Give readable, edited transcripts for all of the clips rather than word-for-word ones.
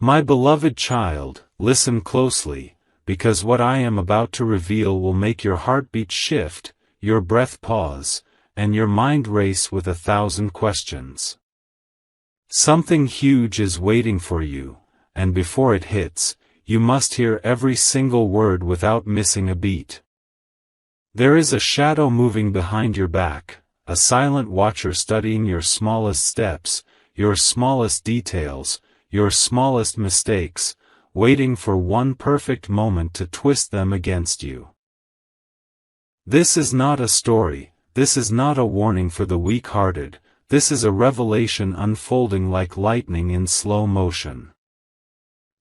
My beloved child, listen closely, because what I am about to reveal will make your heartbeat shift, your breath pause, and your mind race with 1,000 questions. Something huge is waiting for you, and before it hits, you must hear every single word without missing a beat. There is a shadow moving behind your back, a silent watcher studying your smallest steps, your smallest details, your smallest mistakes, waiting for one perfect moment to twist them against you. This is not a story, this is not a warning for the weak-hearted, this is a revelation unfolding like lightning in slow motion.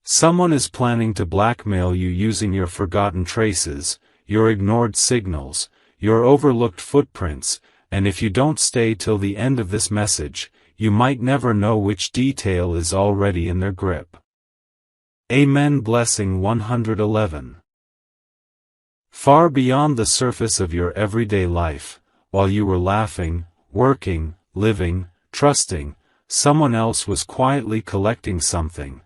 Someone is planning to blackmail you using your forgotten traces, your ignored signals, your overlooked footprints, and if you don't stay till the end of this message, you might never know which detail is already in their grip. Amen. Blessing 111. Far beyond the surface of your everyday life, while you were laughing, working, living, trusting, someone else was quietly collecting something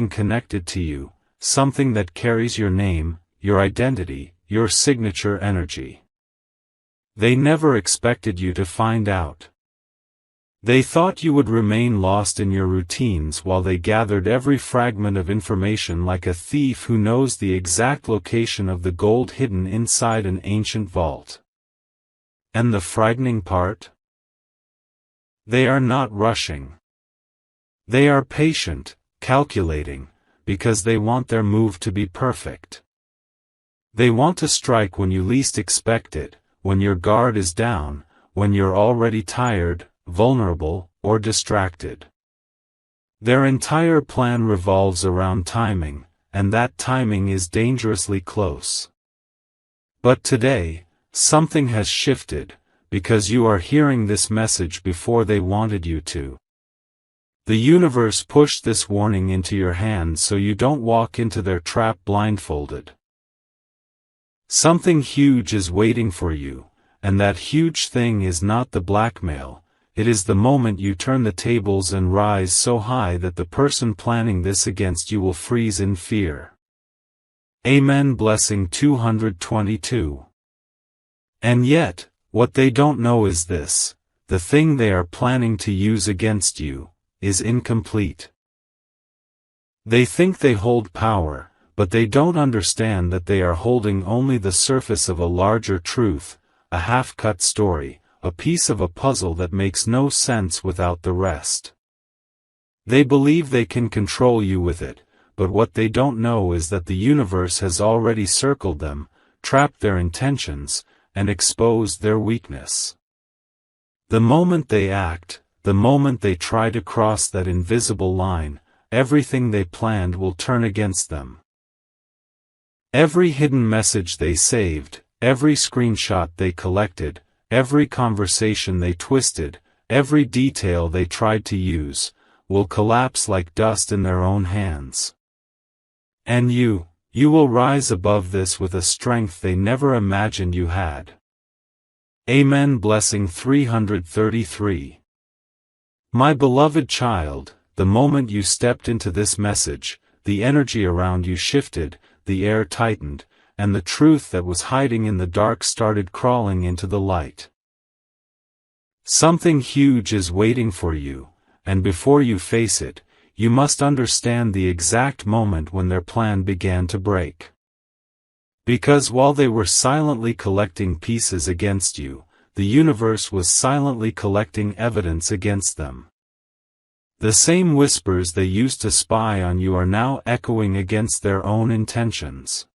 connected to you, something that carries your name, your identity, your signature energy. They never expected you to find out. They thought you would remain lost in your routines while they gathered every fragment of information like a thief who knows the exact location of the gold hidden inside an ancient vault. And the frightening part? They are not rushing. They are patient, calculating, because they want their move to be perfect. They want to strike when you least expect it, when your guard is down, when you're already tired, vulnerable, or distracted. Their entire plan revolves around timing, and that timing is dangerously close. But today, something has shifted, because you are hearing this message before they wanted you to. The universe pushed this warning into your hands so you don't walk into their trap blindfolded. Something huge is waiting for you, and that huge thing is not the blackmail. It is the moment you turn the tables and rise so high that the person planning this against you will freeze in fear. Amen. Blessing 222. And yet, what they don't know is this: the thing they are planning to use against you is incomplete. They think they hold power, but they don't understand that they are holding only the surface of a larger truth, a half-cut story, a piece of a puzzle that makes no sense without the rest. They believe they can control you with it, but what they don't know is that the universe has already circled them, trapped their intentions, and exposed their weakness. The moment they act, the moment they try to cross that invisible line, everything they planned will turn against them. Every hidden message they saved, every screenshot they collected, every conversation they twisted, every detail they tried to use, will collapse like dust in their own hands. And you will rise above this with a strength they never imagined you had. Amen. Blessing 333. My beloved child, the moment you stepped into this message, the energy around you shifted, the air tightened, and the truth that was hiding in the dark started crawling into the light. Something huge is waiting for you, and before you face it, you must understand the exact moment when their plan began to break. Because while they were silently collecting pieces against you, the universe was silently collecting evidence against them. The same whispers they used to spy on you are now echoing against their own intentions.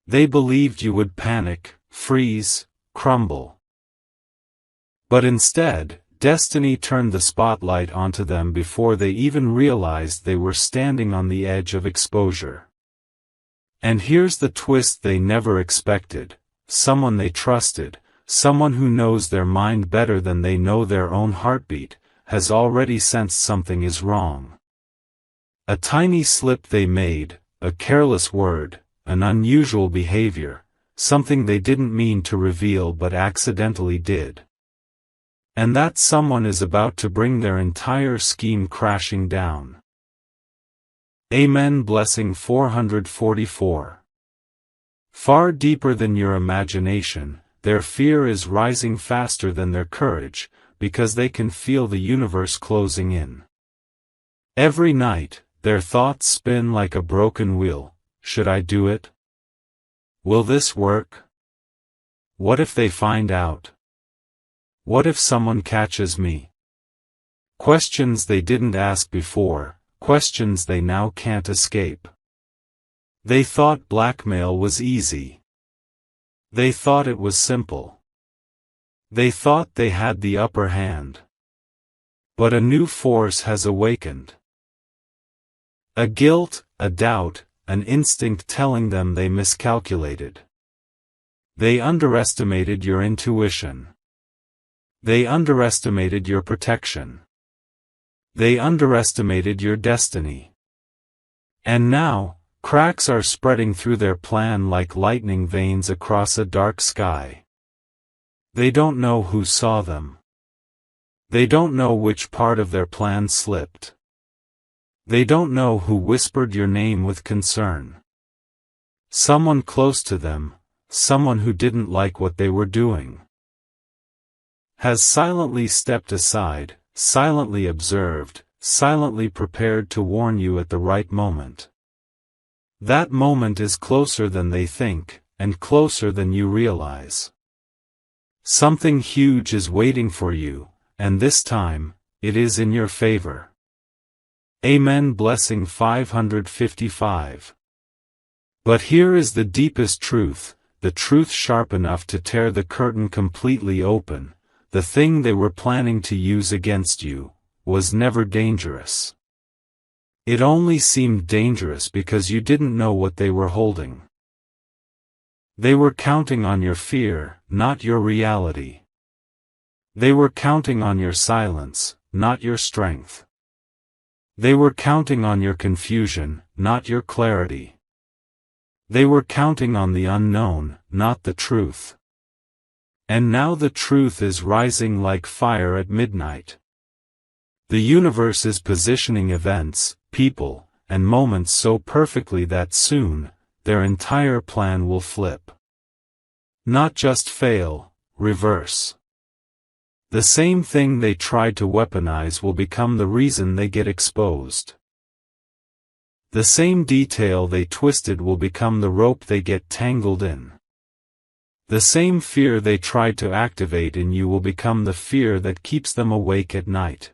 They believed you would panic, freeze, crumble. But instead, destiny turned the spotlight onto them before they even realized they were standing on the edge of exposure. And here's the twist they never expected: someone they trusted, someone who knows their mind better than they know their own heartbeat, has already sensed something is wrong. A tiny slip they made, a careless word, an unusual behavior, something they didn't mean to reveal but accidentally did. And that someone is about to bring their entire scheme crashing down. Amen. Blessing 444. Far deeper than your imagination, their fear is rising faster than their courage, because they can feel the universe closing in. Every night, their thoughts spin like a broken wheel. Should I do it? Will this work? What if they find out? What if someone catches me? Questions they didn't ask before, questions they now can't escape. They thought blackmail was easy. They thought it was simple. They thought they had the upper hand. But a new force has awakened. A guilt, a doubt, an instinct telling them they miscalculated. They underestimated your intuition. They underestimated your protection. They underestimated your destiny. And now, cracks are spreading through their plan like lightning veins across a dark sky. They don't know who saw them. They don't know which part of their plan slipped. They don't know who whispered your name with concern. Someone close to them, someone who didn't like what they were doing, has silently stepped aside, silently observed, silently prepared to warn you at the right moment. That moment is closer than they think, and closer than you realize. Something huge is waiting for you, and this time, it is in your favor. Amen. Blessing 555. But here is the deepest truth, the truth sharp enough to tear the curtain completely open. The thing they were planning to use against you was never dangerous. It only seemed dangerous because you didn't know what they were holding. They were counting on your fear, not your reality. They were counting on your silence, not your strength. They were counting on your confusion, not your clarity. They were counting on the unknown, not the truth. And now the truth is rising like fire at midnight. The universe is positioning events, people, and moments so perfectly that soon, their entire plan will flip. Not just fail, reverse. The same thing they tried to weaponize will become the reason they get exposed. The same detail they twisted will become the rope they get tangled in. The same fear they tried to activate in you will become the fear that keeps them awake at night.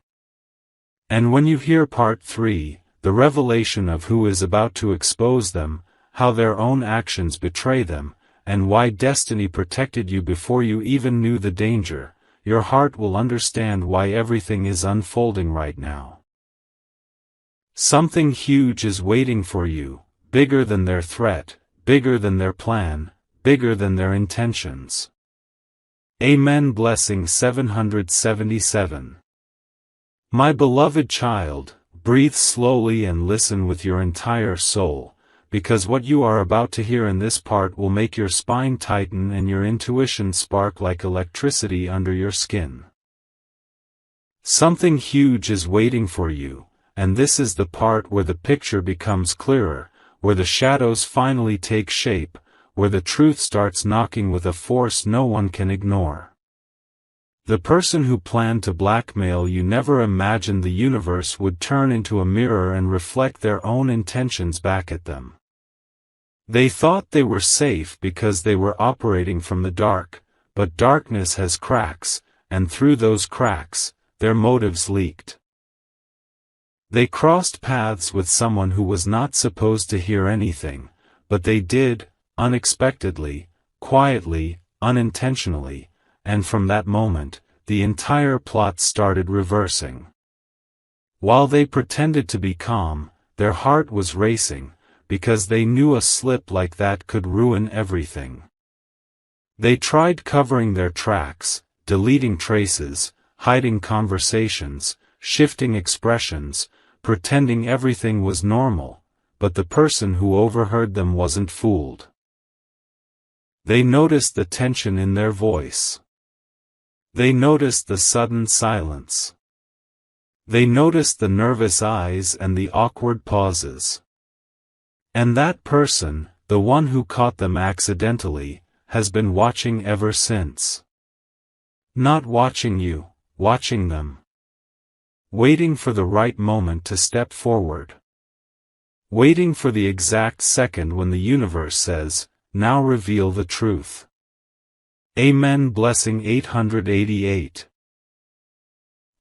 And when you hear part 3, the revelation of who is about to expose them, how their own actions betray them, and why destiny protected you before you even knew the danger, your heart will understand why everything is unfolding right now. Something huge is waiting for you, bigger than their threat, bigger than their plan, bigger than their intentions. Amen. Blessing 777. My beloved child, breathe slowly and listen with your entire soul, because what you are about to hear in this part will make your spine tighten and your intuition spark like electricity under your skin. Something huge is waiting for you, and this is the part where the picture becomes clearer, where the shadows finally take shape, where the truth starts knocking with a force no one can ignore. The person who planned to blackmail you never imagined the universe would turn into a mirror and reflect their own intentions back at them. They thought they were safe because they were operating from the dark, but darkness has cracks, and through those cracks, their motives leaked. They crossed paths with someone who was not supposed to hear anything, but they did, unexpectedly, quietly, unintentionally, and from that moment, the entire plot started reversing. While they pretended to be calm, their heart was racing, because they knew a slip like that could ruin everything. They tried covering their tracks, deleting traces, hiding conversations, shifting expressions, pretending everything was normal, but the person who overheard them wasn't fooled. They noticed the tension in their voice. They noticed the sudden silence. They noticed the nervous eyes and the awkward pauses. And that person, the one who caught them accidentally, has been watching ever since. Not watching you, watching them. Waiting for the right moment to step forward. Waiting for the exact second when the universe says, "Now reveal the truth." Amen. Blessing 888.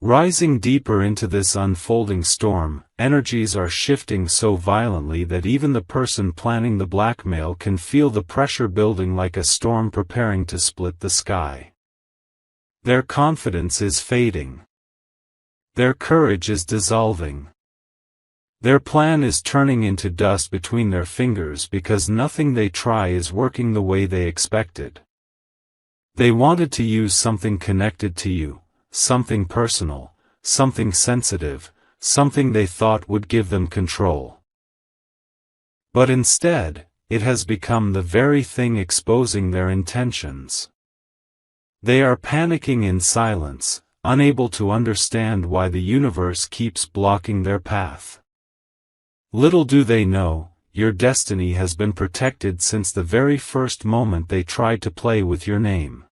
Rising deeper into this unfolding storm, energies are shifting so violently that even the person planning the blackmail can feel the pressure building like a storm preparing to split the sky. Their confidence is fading. Their courage is dissolving. Their plan is turning into dust between their fingers because nothing they try is working the way they expected. They wanted to use something connected to you, something personal, something sensitive, something they thought would give them control. But instead, it has become the very thing exposing their intentions. They are panicking in silence, unable to understand why the universe keeps blocking their path. Little do they know, your destiny has been protected since the very first moment they tried to play with your name.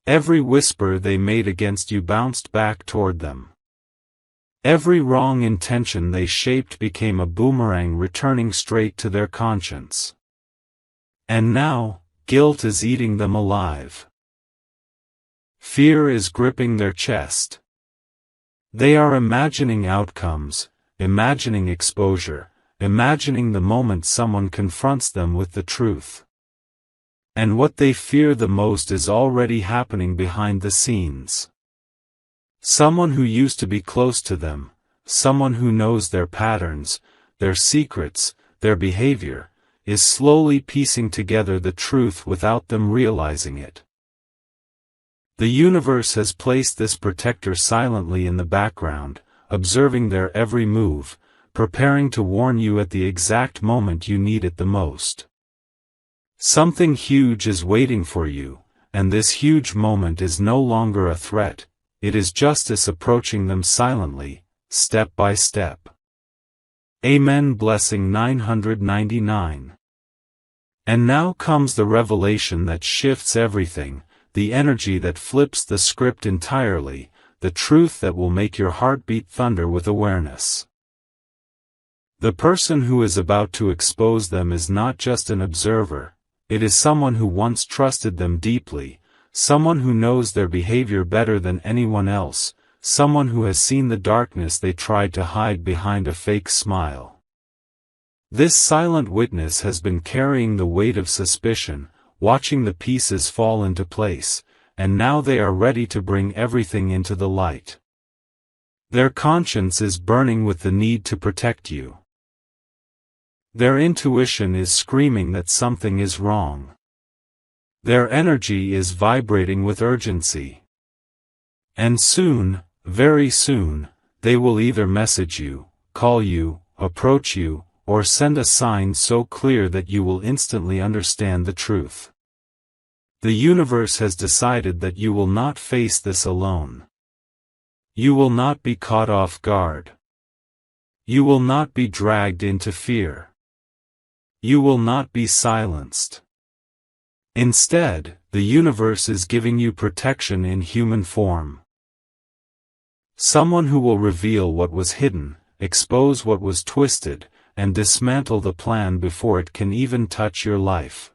Every whisper they made against you bounced back toward them. Every wrong intention they shaped became a boomerang returning straight to their conscience. And now, guilt is eating them alive. Fear is gripping their chest. They are imagining outcomes, imagining exposure, imagining the moment someone confronts them with the truth. And what they fear the most is already happening behind the scenes. Someone who used to be close to them, someone who knows their patterns, their secrets, their behavior, is slowly piecing together the truth without them realizing it. The universe has placed this protector silently in the background, observing their every move, preparing to warn you at the exact moment you need it the most. Something huge is waiting for you, and this huge moment is no longer a threat, it is justice approaching them silently, step by step. Amen. Blessing 999. And now comes the revelation that shifts everything, the energy that flips the script entirely, the truth that will make your heart beat thunder with awareness. The person who is about to expose them is not just an observer. It is someone who once trusted them deeply, someone who knows their behavior better than anyone else, someone who has seen the darkness they tried to hide behind a fake smile. This silent witness has been carrying the weight of suspicion, watching the pieces fall into place, and now they are ready to bring everything into the light. Their conscience is burning with the need to protect you. Their intuition is screaming that something is wrong. Their energy is vibrating with urgency. And soon, very soon, they will either message you, call you, approach you, or send a sign so clear that you will instantly understand the truth. The universe has decided that you will not face this alone. You will not be caught off guard. You will not be dragged into fear. You will not be silenced. Instead, the universe is giving you protection in human form. Someone who will reveal what was hidden, expose what was twisted, and dismantle the plan before it can even touch your life.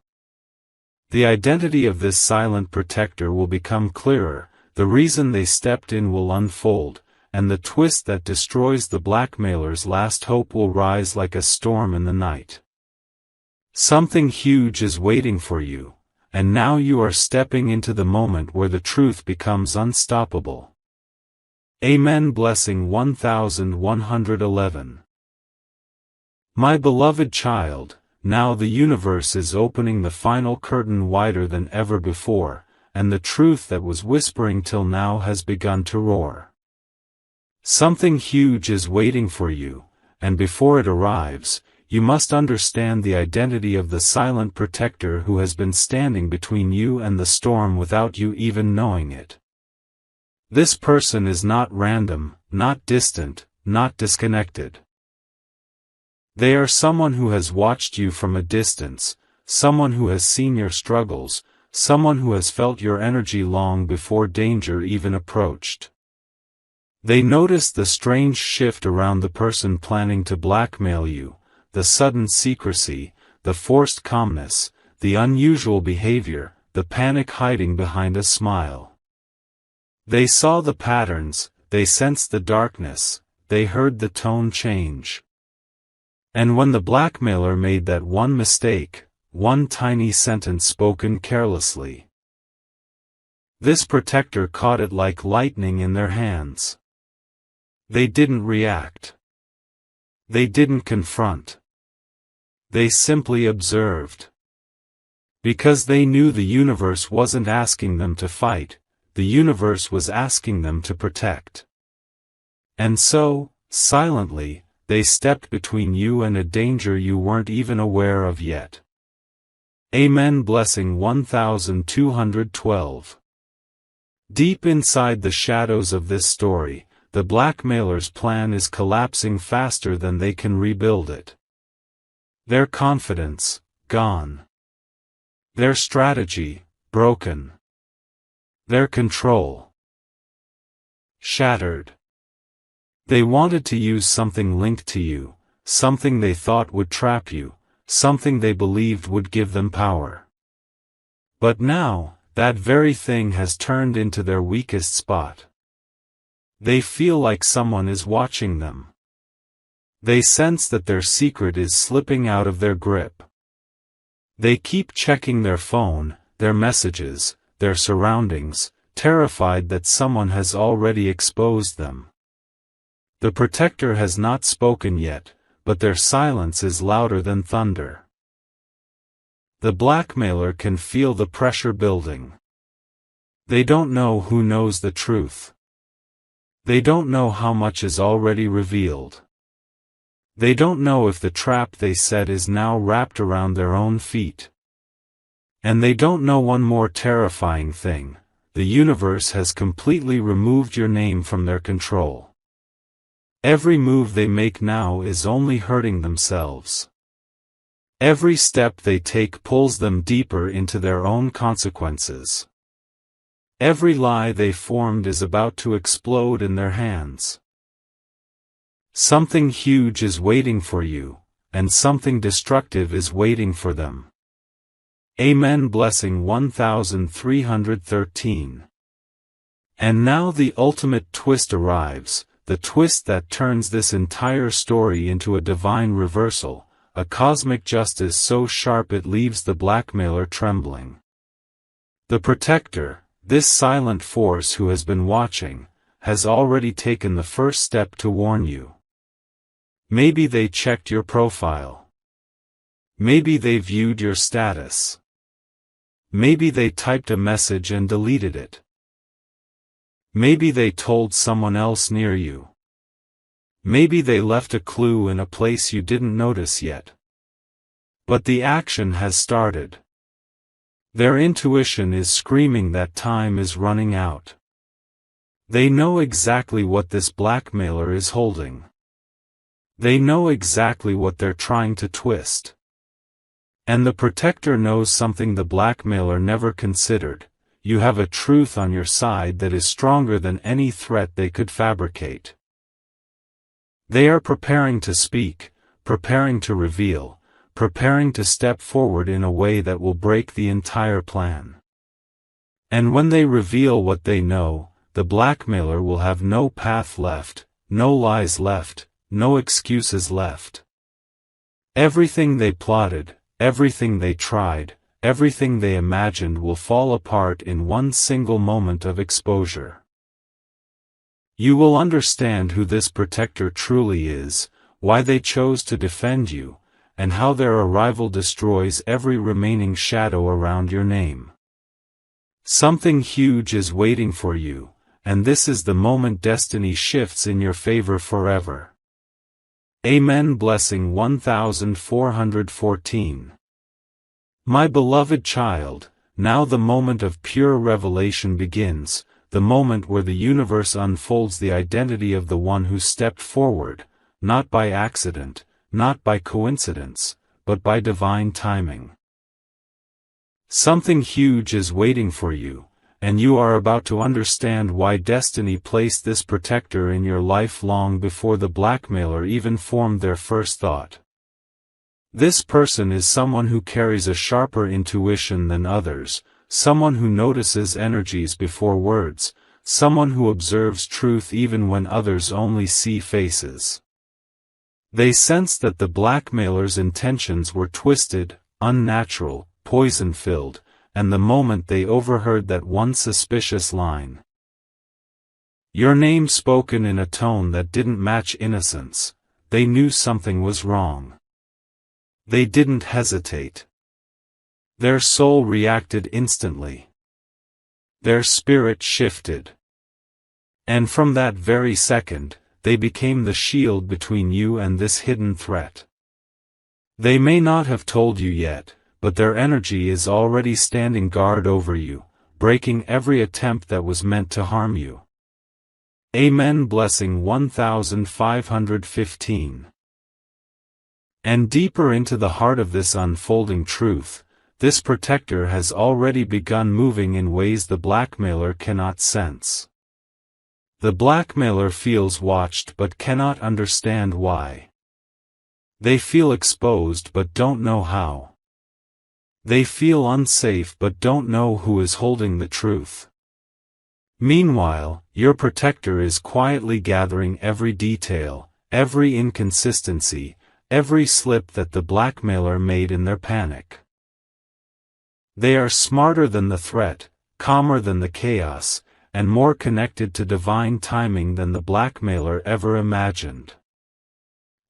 The identity of this silent protector will become clearer, the reason they stepped in will unfold, and the twist that destroys the blackmailer's last hope will rise like a storm in the night. Something huge is waiting for you, and now you are stepping into the moment where the truth becomes unstoppable. Amen. Blessing 1111. My beloved child, now the universe is opening the final curtain wider than ever before, and the truth that was whispering till now has begun to roar. Something huge is waiting for you, and before it arrives, you must understand the identity of the silent protector who has been standing between you and the storm without you even knowing it. This person is not random, not distant, not disconnected. They are someone who has watched you from a distance, someone who has seen your struggles, someone who has felt your energy long before danger even approached. They noticed the strange shift around the person planning to blackmail you, the sudden secrecy, the forced calmness, the unusual behavior, the panic hiding behind a smile. They saw the patterns, they sensed the darkness, they heard the tone change. And when the blackmailer made that one mistake, one tiny sentence spoken carelessly, this protector caught it like lightning in their hands. They didn't react. They didn't confront. They simply observed. Because they knew the universe wasn't asking them to fight, the universe was asking them to protect. And so, silently, they stepped between you and a danger you weren't even aware of yet. Amen. Blessing 1212. Deep inside the shadows of this story, the blackmailer's plan is collapsing faster than they can rebuild it. Their confidence, gone. Their strategy, broken. Their control, shattered. They wanted to use something linked to you, something they thought would trap you, something they believed would give them power. But now, that very thing has turned into their weakest spot. They feel like someone is watching them. They sense that their secret is slipping out of their grip. They keep checking their phone, their messages, their surroundings, terrified that someone has already exposed them. The protector has not spoken yet, but their silence is louder than thunder. The blackmailer can feel the pressure building. They don't know who knows the truth. They don't know how much is already revealed. They don't know if the trap they set is now wrapped around their own feet. And they don't know one more terrifying thing: the universe has completely removed your name from their control. Every move they make now is only hurting themselves. Every step they take pulls them deeper into their own consequences. Every lie they formed is about to explode in their hands. Something huge is waiting for you, and something destructive is waiting for them. Amen. Blessing 1313. And now the ultimate twist arrives, the twist that turns this entire story into a divine reversal, a cosmic justice so sharp it leaves the blackmailer trembling. The protector, this silent force who has been watching, has already taken the first step to warn you. Maybe they checked your profile. Maybe they viewed your status. Maybe they typed a message and deleted it. Maybe they told someone else near you. Maybe they left a clue in a place you didn't notice yet. But the action has started. Their intuition is screaming that time is running out. They know exactly what this blackmailer is holding. They know exactly what they're trying to twist. And the protector knows something the blackmailer never considered: you have a truth on your side that is stronger than any threat they could fabricate. They are preparing to speak, preparing to reveal, preparing to step forward in a way that will break the entire plan. And when they reveal what they know, the blackmailer will have no path left, no lies left, no excuses left. Everything they plotted, everything they tried, everything they imagined will fall apart in one single moment of exposure. You will understand who this protector truly is, why they chose to defend you, and how their arrival destroys every remaining shadow around your name. Something huge is waiting for you, and this is the moment destiny shifts in your favor forever. Amen. Blessing 1414. My beloved child, now the moment of pure revelation begins, the moment where the universe unfolds the identity of the one who stepped forward, not by accident, not by coincidence, but by divine timing. Something huge is waiting for you, and you are about to understand why destiny placed this protector in your life long before the blackmailer even formed their first thought. This person is someone who carries a sharper intuition than others, someone who notices energies before words, someone who observes truth even when others only see faces. They sensed that the blackmailer's intentions were twisted, unnatural, poison-filled, and the moment they overheard that one suspicious line, your name spoken in a tone that didn't match innocence, they knew something was wrong. They didn't hesitate. Their soul reacted instantly. Their spirit shifted. And from that very second, they became the shield between you and this hidden threat. They may not have told you yet, but their energy is already standing guard over you, breaking every attempt that was meant to harm you. Amen. Blessing 1515. And deeper into the heart of this unfolding truth, this protector has already begun moving in ways the blackmailer cannot sense. The blackmailer feels watched but cannot understand why. They feel exposed but don't know how. They feel unsafe but don't know who is holding the truth. Meanwhile, your protector is quietly gathering every detail, every inconsistency, every slip that the blackmailer made in their panic. They are smarter than the threat, calmer than the chaos, and more connected to divine timing than the blackmailer ever imagined.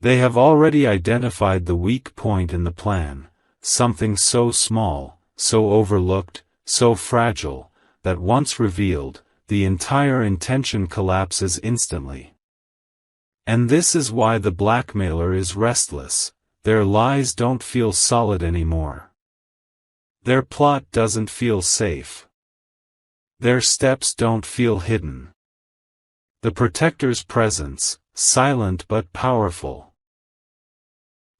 They have already identified the weak point in the plan, something so small, so overlooked, so fragile, that once revealed, the entire intention collapses instantly. And this is why the blackmailer is restless. Their lies don't feel solid anymore. Their plot doesn't feel safe. Their steps don't feel hidden. The protector's presence, silent but powerful,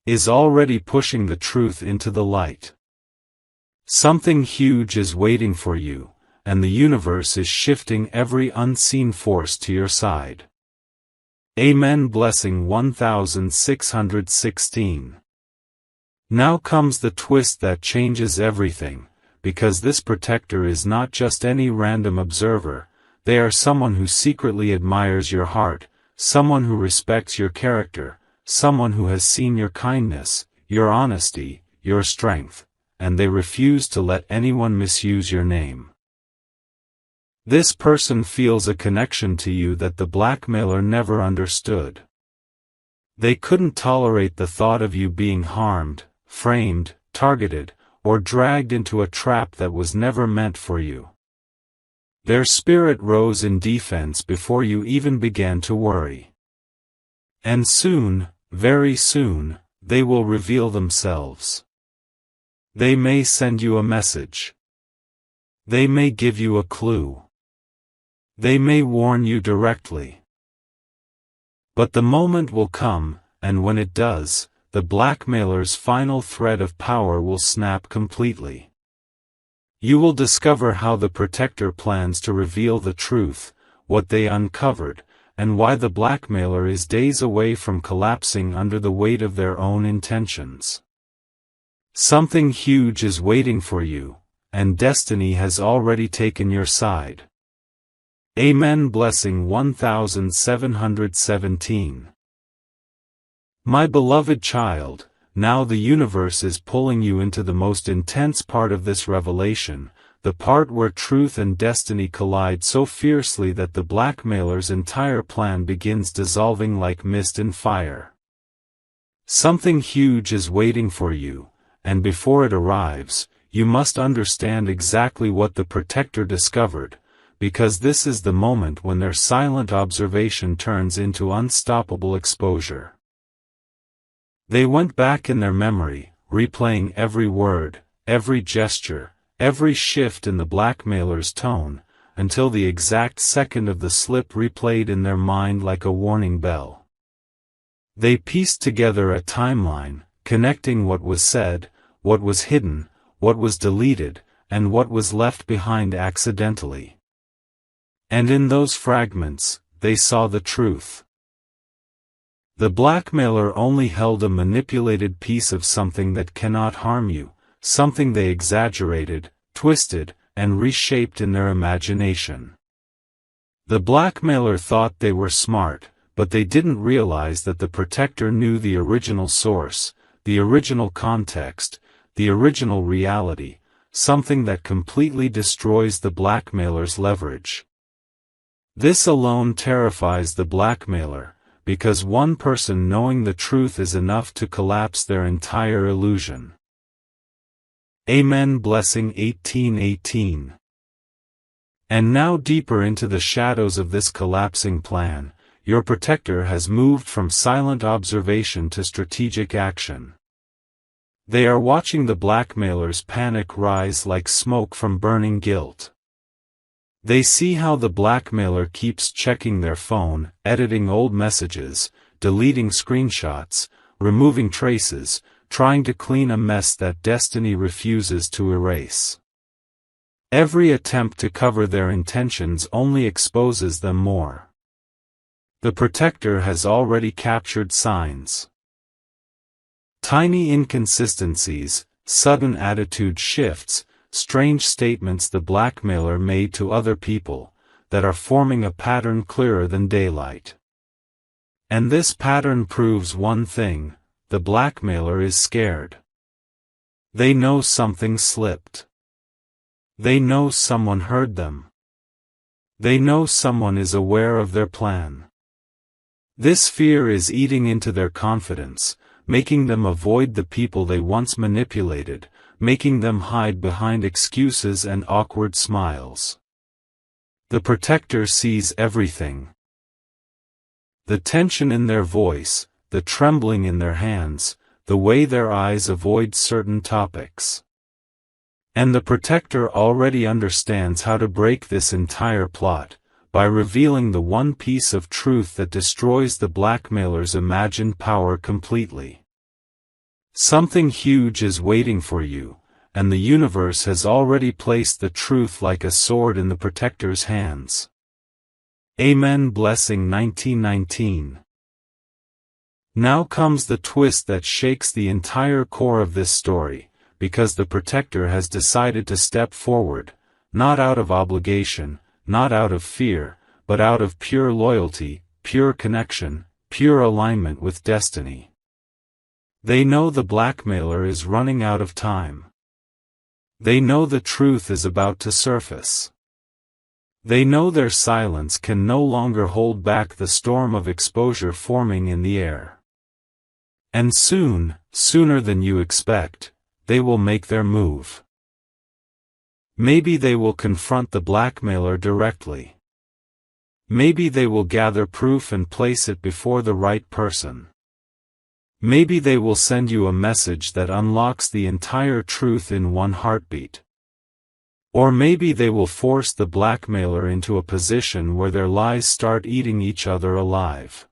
is already pushing the truth into the light. Something huge is waiting for you, and the universe is shifting every unseen force to your side. Amen. Blessing 1616. Now comes the twist that changes everything, because this protector is not just any random observer, they are someone who secretly admires your heart, someone who respects your character, someone who has seen your kindness, your honesty, your strength, and they refuse to let anyone misuse your name. This person feels a connection to you that the blackmailer never understood. They couldn't tolerate the thought of you being harmed, framed, targeted, or dragged into a trap that was never meant for you. Their spirit rose in defense before you even began to worry. And soon, very soon, they will reveal themselves. They may send you a message. They may give you a clue. They may warn you directly. But the moment will come, and when it does, the blackmailer's final thread of power will snap completely. You will discover how the protector plans to reveal the truth, what they uncovered, and why the blackmailer is days away from collapsing under the weight of their own intentions. Something huge is waiting for you, and destiny has already taken your side. Amen. Blessing 1717. My beloved child, now the universe is pulling you into the most intense part of this revelation, the part where truth and destiny collide so fiercely that the blackmailer's entire plan begins dissolving like mist in fire. Something huge is waiting for you, and before it arrives, you must understand exactly what the protector discovered, because this is the moment when their silent observation turns into unstoppable exposure. They went back in their memory, replaying every word, every gesture, every shift in the blackmailer's tone, until the exact second of the slip replayed in their mind like a warning bell. They pieced together a timeline, connecting what was said, what was hidden, what was deleted, and what was left behind accidentally. And in those fragments, they saw the truth. The blackmailer only held a manipulated piece of something that cannot harm you, something they exaggerated, twisted, and reshaped in their imagination. The blackmailer thought they were smart, but they didn't realize that the protector knew the original source, the original context, the original reality, something that completely destroys the blackmailer's leverage. This alone terrifies the blackmailer, because one person knowing the truth is enough to collapse their entire illusion. Amen. Blessing 1818. And now deeper into the shadows of this collapsing plan, your protector has moved from silent observation to strategic action. They are watching the blackmailer's panic rise like smoke from burning guilt. They see how the blackmailer keeps checking their phone, editing old messages, deleting screenshots, removing traces, trying to clean a mess that destiny refuses to erase. Every attempt to cover their intentions only exposes them more. The protector has already captured signs. Tiny inconsistencies, sudden attitude shifts, strange statements the blackmailer made to other people, that are forming a pattern clearer than daylight. And this pattern proves one thing: the blackmailer is scared. They know something slipped. They know someone heard them. They know someone is aware of their plan. This fear is eating into their confidence, making them avoid the people they once manipulated, making them hide behind excuses and awkward smiles. The protector sees everything. The tension in their voice, the trembling in their hands, the way their eyes avoid certain topics. And the protector already understands how to break this entire plot, by revealing the one piece of truth that destroys the blackmailer's imagined power completely. Something huge is waiting for you, and the universe has already placed the truth like a sword in the protector's hands. Amen. Blessing 1919. Now comes the twist that shakes the entire core of this story, because the protector has decided to step forward, not out of obligation, not out of fear, but out of pure loyalty, pure connection, pure alignment with destiny. They know the blackmailer is running out of time. They know the truth is about to surface. They know their silence can no longer hold back the storm of exposure forming in the air. And soon, sooner than you expect, they will make their move. Maybe they will confront the blackmailer directly. Maybe they will gather proof and place it before the right person. Maybe they will send you a message that unlocks the entire truth in one heartbeat. Or maybe they will force the blackmailer into a position where their lies start eating each other alive.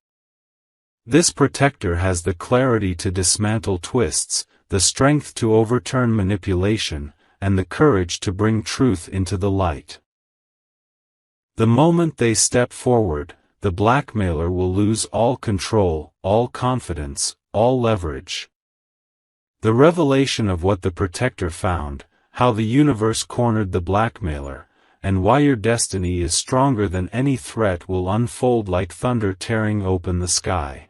This protector has the clarity to dismantle twists, the strength to overturn manipulation, and the courage to bring truth into the light. The moment they step forward, the blackmailer will lose all control, all confidence, all leverage. The revelation of what the protector found, how the universe cornered the blackmailer, and why your destiny is stronger than any threat will unfold like thunder tearing open the sky.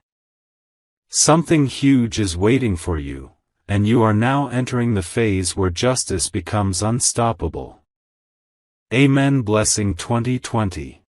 Something huge is waiting for you, and you are now entering the phase where justice becomes unstoppable. Amen. Blessing 2020.